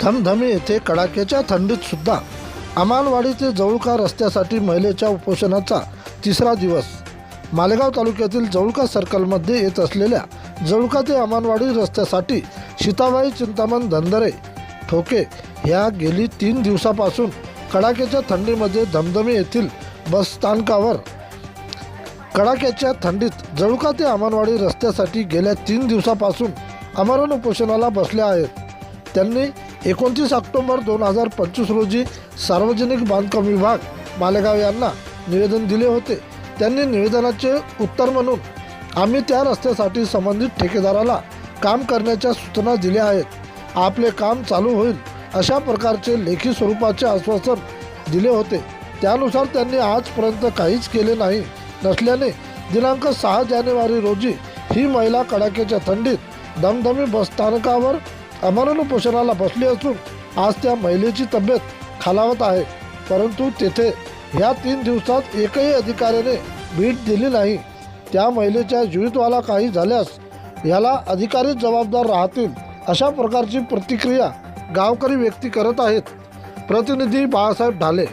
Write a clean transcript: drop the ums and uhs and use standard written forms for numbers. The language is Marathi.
धमधमी येथे कडाक्याच्या थंडीत सुद्धा अमानवाडी ते जवळका रस्त्यासाठी महिलेच्या उपोषणाचा तिसरा दिवस. मालेगाव तालुक्यातील जवळका सर्कलमध्ये येत असलेल्या जवळका ते अमानवाडी रस्त्यासाठी सीताबाई चिंतामण धनंदरे ठोके ह्या गेली 3 दिवसापासून कडाक्याच्या थंडीमध्ये धमधमी येथील बसस्थानकावर कडाक्याच्या थंडीत जवळका ते अमानवाडी रस्त्यासाठी गेल्या 3 दिवसापासून आमरण उपोषणाला बसले आहेत. त्यांनी 29 ऑक्टोबर 2025 रोजी सार्वजनिक बांधकाम विभाग मालेगाव यांना निवेदन दिले होते. त्यांनी निवेदनाचे उत्तर म्हणून आम्ही त्या रस्त्यासाठी संबंधित ठेकेदाराला काम करण्याच्या सूचना दिल्या आहेत. आपले काम चालू होईल अशा प्रकारचे लेखी स्वरूपाचे आश्वासन दिले होते. त्यानुसार त्यांनी आजपर्यंत काहीच केले नाही नसल्याने दिनांक 6 जानेवारी रोजी ही महिला कडाक्याच्या थंडीत धमधमी बसस्थानकावर आमरण उपोषणाला बसली असून आज त्या महिलेची तब्येत खालावत आहे. परंतु तेथे ह्या 3 दिवसात एकही अधिकाऱ्याने भेट दिली नाही. त्या महिलेच्या जीवितवाला काही झाल्यास याला अधिकारी जबाबदार राहतील अशा प्रकारची प्रतिक्रिया गावकरी व्यक्ती करत आहेत. प्रतिनिधी बाळासाहेब ढाले.